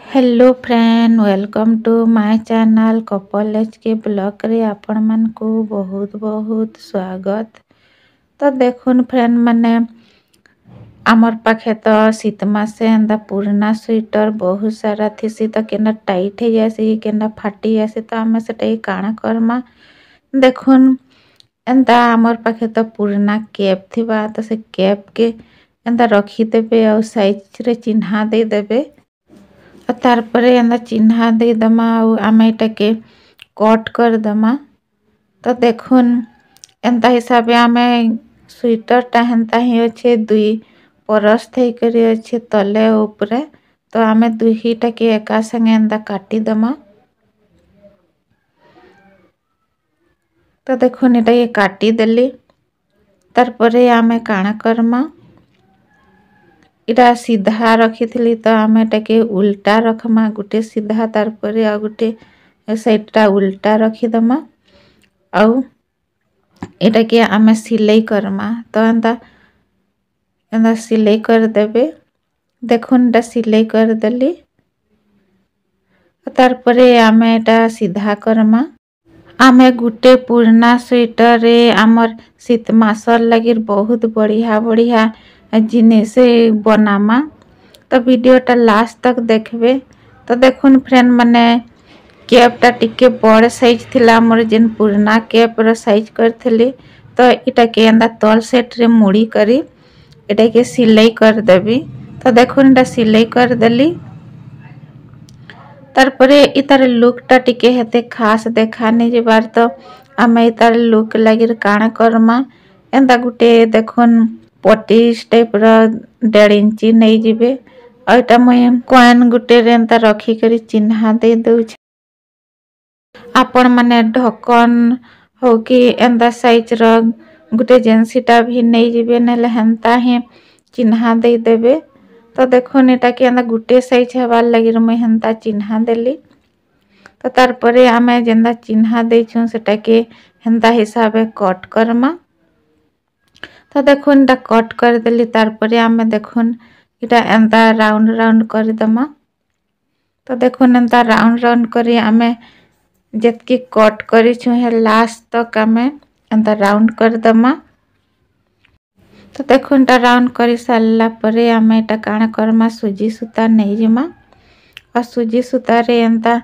Hello friend welcome to my channel couple H K blog रे आपण मान को बहुत बहुत स्वागत। तो देखुन फ्रेंड माने आमर पाखे तो शीत मासे एंदा पुराना स्वेटर बहुत सारा थिसी तो केना टाइट है जैसे केना फाटी जैसे तो आमे सेटा काना करमा देखुन एंदा आमर पाखे तो पुराना कैप थिबा तो से कैप के एंदा रखी देबे और साइज रे चिन्हा दे देबे तार परे एंदा चिन्हा दे दमा आमे एटाके कट कर दमा। तो देखुन एंता हिसाबे आमे स्वेटर टा हेंता ही अच्छे दुई परस थई करी अच्छे तले ऊपरे तो आमे दुही टाके एका संगे एंदा काटी दमा। तो देखुन एटा ये काटी देली तार परे आमे काना करमा इटा सीधा रखी थी तो आमे टाके उल्टा रखमा गुटे सीधा तार परे आ गुटे साइडटा उल्टा रखी दमा आउ एटा के आमे सिलाई करमा तो एंदा सिलाई कर देबे। देखुन एटा सिलाई कर देली तार परे आमे एटा सीधा करमा आमे गुटे पुराना स्वेटर रे आमर शीत मासर लगी बहुत बढ़िया बढ़िया जिनिस बनामा तो वीडियोटा लास्ट तक देखबे। तो देखुन फ्रेंड माने कैपटा टिके बड़ साइज थिला मोर जेन पुराना कैप रो साइज करथली तो इटा के एंदा तल सेट रे मुड़ी करी एटा के सिलाई कर देबी। तो देखुन एटा सिलाई कर देली तार परे इतार लुकटा टिके हेते खास देखानी जेबार तो आमे इतार लुक लागिर काना करमा एंदा गुटे देखुन पटीस टाइप रो 1.5 इंची नहीं जिबे एटा मुई कॉइन गुटे रे एंता रखी करी चिन्हा दे दउछ आपण माने ढक्कन हो कि एंदा साइज रो गुटे जेंसीटा भी नहीं जिबे नेले हेंता ही चिन्हा दे देबे। तो देखुन एटा के एंदा गुटे साइज हवार लगी मुई हेंता चिन्हा देली तो तार परे आमे जेंदा चिन्हा देछु सेटा के हेंता हिसाबे कट करमा। तो देखुन एटा कट कर देली तार परे आमे देखुन इटा एंता राउंड राउंड कर दमा। तो देखुन एंता राउंड राउंड करी आमे जेतकी कट करिछु हे लास्ट तक आमे एंता राउंड कर दमा। तो देखुन एटा राउंड करी सारला परे आमे एटा काना करमा सुजी सूता नहीं जिमा और सुजी सूता रे एंता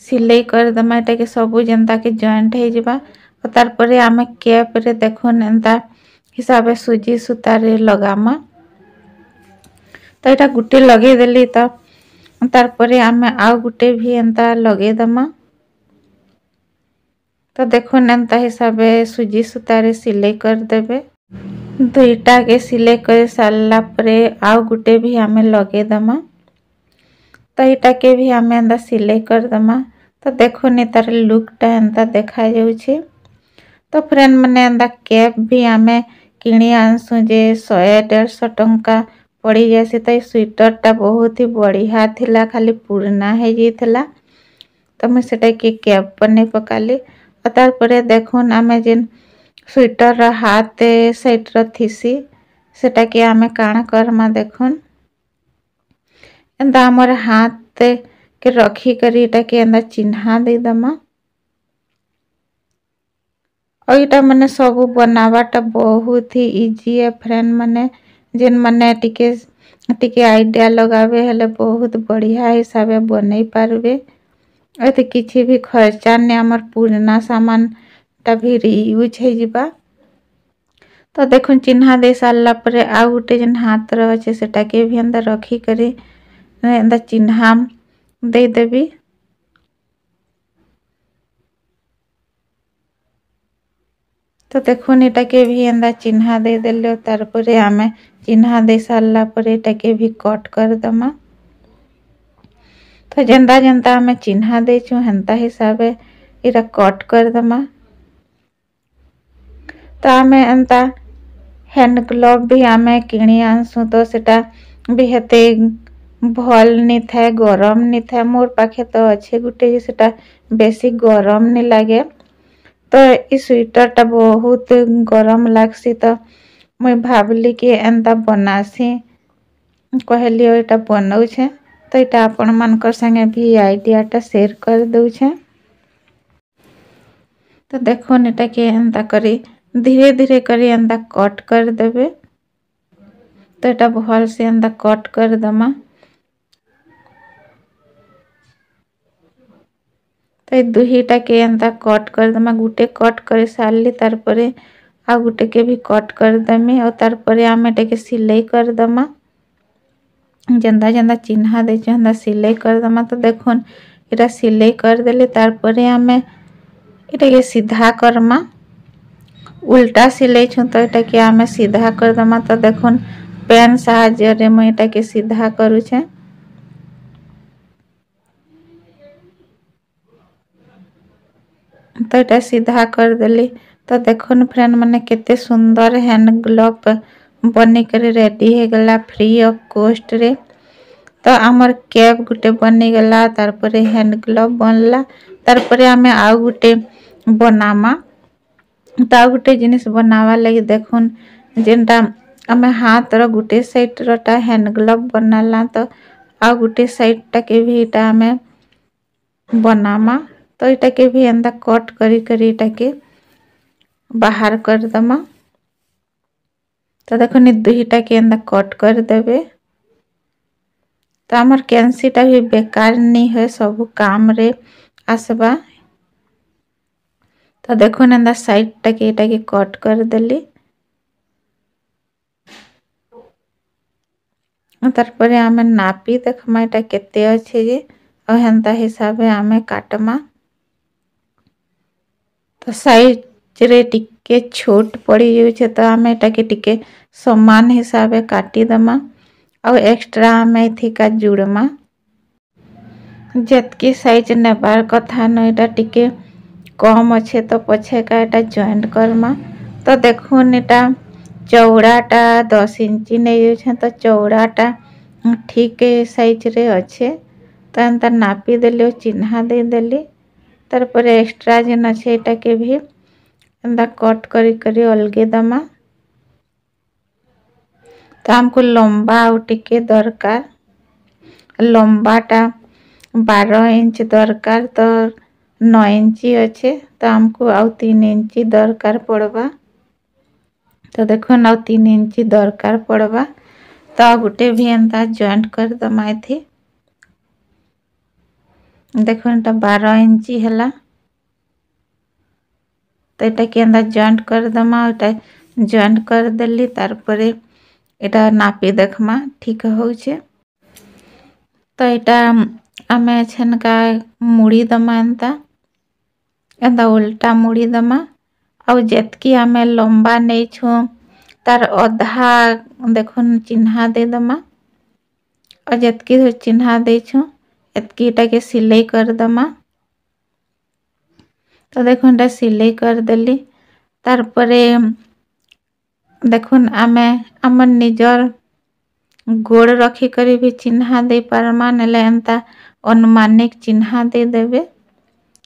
सिलाई कर दमा एटा के सबु जेंता के जॉइंट हे जिबा और तार परे आमे कैप रे देखुन एंता हिसाबे सुजी सूता रे लगामा। तो एटा गुटे लगे देली तो तार परे आमे आउ गुटे भी एंता लगे दमा। तो देखुन एंता हिसाबे सुजी सूता रे सिलाई कर देबे दुईटा के सिलाई कर सारला परे आउ गुटे भी आमे लगे दमा। तो एटा के भी आमे एंता सिलाई कर दमा। तो देखुन तार लुकटा एंता देखा जाउछे। तो फ्रेंड माने एंता कैप भी आमे किणी आनसु जे 100-150 टंका पड़ी जैसे तो स्वेटर टा बहुत ही बढ़िया थिला खाली पुराना है जी थिला तो मैं सेटा के कैप बने पकाली और तार परे देखुन आमे जेन स्वेटर रा हाथ साइड रा थिसी सेटा के आमे काना करमा देखुन एंदा हमर हाथ के रखी करी एटा के एंदा चिन्हा दे दमा और इटा माने सबु बनावाटा बहुत ही इजी है फ्रेंड माने जेन माने टिके आइडिया लगावे हेले बहुत बढ़िया हिसाबे बनै पारबे एते किछि भी खर्चा ने हमर पुराना सामान टा भी यूज हे जिबा। तो देखुन चिन्हा दे सारला परे आ गुटे जेन हाथ रो अछि सेटा के भी अंदर रखी करी एंदा चिन्हा दे देबी। तो देखुन एटा के भी एंदा चिन्हा दे देलो तार परे आमे चिन्हा दे सारला परे एटा के भी कट कर दमा। तो जेंदा जेंदा आमे चिन्हा देछु हेंता हिसाबे इरा कट कर दमा। तो आमे एंता हैंड ग्लोव भी आमे किणी आनसु तो सेटा भी हेते भल नि थाए गरम नि थाए मोर पाखे तो अच्छे गुटे सेटा बेसी गरम नि लागे तो ई स्वेटर टा बहुत गरम लागसी तो मुई भाबली कि एंता बनासी कहली एटा बनौ छे। तो यहाँ आपण मानकर संगे भी आइडियाटा शेयर कर दूचे। तो देखो एटा के एंता करी धीरे धीरे करी एंता कट कर देबे। तो यहाँ भल से एंता कट कर दमा। तो दुहीटा के एंता कट कर दमा। गुटे कट कर सारली तार परे आ गुटे के भी कट कर देमी और तार परे आमे एटा के सिलाई कर दमा। जेंदा जेंदा चिन्हा दे जेंदा सिलाई कर दमा। तो देखुन इटा सिलाई कर देले तार परे आमे इटा के सीधा करमा। उल्टा सिलाई छु तो इटा के आमे सीधा कर दमा। तो देखुन पेन साहाଯ୍य रे म इटा के सीधा करू छे। तो इटा सीधा कर देली। तो देखुन फ्रेंड माने केते सुंदर हैंड ग्लोव बनी कर रेडी हे गला फ्री ऑफ कॉस्ट रे। तो आमर कैप गुटे बनी गला तार परे हैंड ग्लोव बनला। तार परे आमे आउ गुटे बनामा। तो आउ गुटे जिनिस बनावा लगी देखुन जेनटा आमे हाथ रो गुटे साइड रोटा हैंड ग्लोव बनाला। तो आउ गुटे साइड टा के भी इटा आमे बनामा। तो इटा के भी एंदा कट करी करी इटा के बाहर कर दमा। तो देखो दुहीटा के एंदा कट कर देबे। तो आमर कैंसीटा भी बेकार नहीं है सब काम रे आसबा। तो देखो एंदा साइड टा के इटा के कट कर देली। तार परे आमे नापी देखमा इटा केते अच्छे जे और हेंता हिसाबे आमे काटमा। तो साइज रे टिके छोट पड़ी जाउछे तो आमे एटा के टिके समान हिसाबे काटी दमा और एक्स्ट्रा आमे थिका जुड़मा। जतकी साइज नेबार कथा न एटा टिके कम अच्छे तो पछे का एटा जॉइंट करमा। तो देखुन एटा चौड़ाटा 10 इंची नहीं जाउछे। तो चौड़ाटा ठीक साइज रे अच्छे। तो एंता नापी देली और चिन्हा दे देली। तार परे एक्स्ट्रा जेन अच्छे एटा के भी एंता कट करी करी अलगे दमा। तो हमको लंबा आउ टिके दरकार। लंबाटा 12 इंच दरकार तो 9 इंची अच्छे। तो हमको आउ 3 इंची दरकार पड़वा। तो देखो ना 3 इंची दरकार पड़वा। तो गुटे भी एंता जॉइंट कर दमा थी। देखो एटा 12 इंची हला। तो एटा के एंता जॉइंट कर दमा। एटा जॉइंट कर देली तार परे एटा नापी देखमा ठीक होउछे। तो एटा आमे छनका मुड़ी दमा एंता उल्टा मुड़ी दमा। और जेतकी आमे लंबा नहीं छु तार अधा देखुन चिन्हा दे दमा। और जेतकी चिन्हा दे छु एतकी एटा के सिलाई कर दमा। तो देखुन एटा सिलाई कर देली। तार परे देखुन आमे आमर निजर गोड़ रखी करी भी चिन्हा दे पारमा। नेले एंता अनुमानिक चिन्हा दे देबे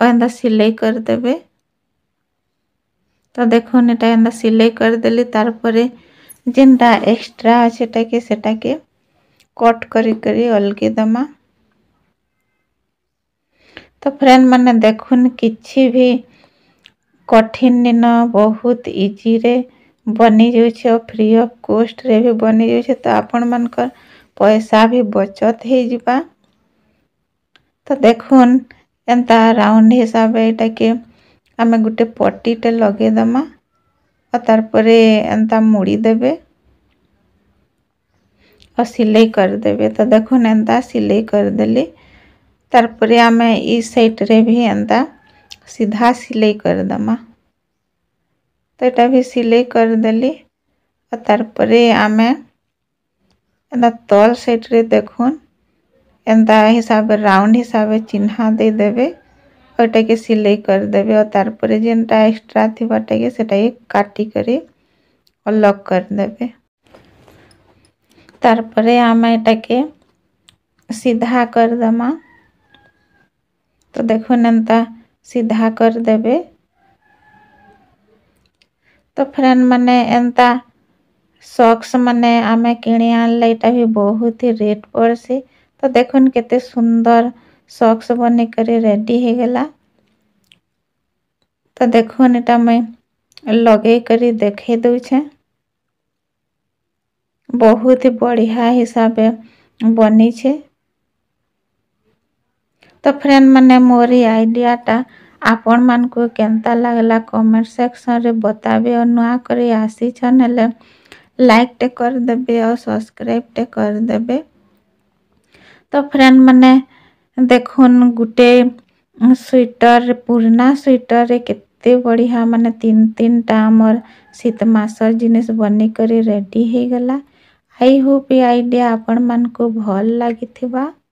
और एंता सिलाई कर देबे। तो देखुन एटा एंता सिलाई कर देली। तार परे जेनटा एक्स्ट्रा अच्छे सेटा के कट करी करी अलगे दमा। तो फ्रेंड माने देखुन किछि भी कठिन दिन बहुत इजी रे बनी जाउछे और फ्री ऑफ कॉस्ट रे भी बनी जाउछे। तो आपण मानकर पैसा भी बचत हे जिबा। तो देखुन एंता राउंड हिसाब एटा के आमे गुटे पट्टीटे लगे दमा और तार परे एंता मुड़ी देबे और सिलाई कर देबे। तो देखुन एंता सिलाई कर देली। तार परे आमे ई साइड रे भी एंता सीधा सिलाई कर दमा। तो एटा भी सिलाई कर देली और तार परे आमे एंता तल साइड रे देखुन एंता हिसाब राउंड हिसाब चिन्हा दे देबे और एटा के सिलाई कर देबे। और तार परे जेनटा एक्स्ट्रा थिबाटा के सेटा के काटी करी अलग कर देबे। तार परे आमे एटा के सीधा कर दमा। तो देखो एंता सीधा कर देबे। तो फ्रेंड माने एंता सॉक्स माने आमे किणी आनले एटा भी बहुत ही रेट पड़सी। तो देखुन केते सुंदर सॉक्स बनी करी रेडी हो गला। तो देखुन एटा मैं लगे करी देखे दूछे। बहुत ही बढ़िया हिसाबे बनी छे। तो फ्रेंड माने मोरी आइडिया टा आपण मान को केंता लागला कमेंट सेक्शन रे बताबे और नुआ करी आसी चैनल लाइक टे कर देबे और सब्सक्राइब टे कर देबे। तो फ्रेंड माने देखुन गुटे स्वेटर पुराना स्वेटर रे केते बढ़िया माने तीन तीन टा हमर शीत मासर जिनिस बनी करी रेडी हो गला। आई होप ये आइडिया आपण मान को भल लागिथिबा।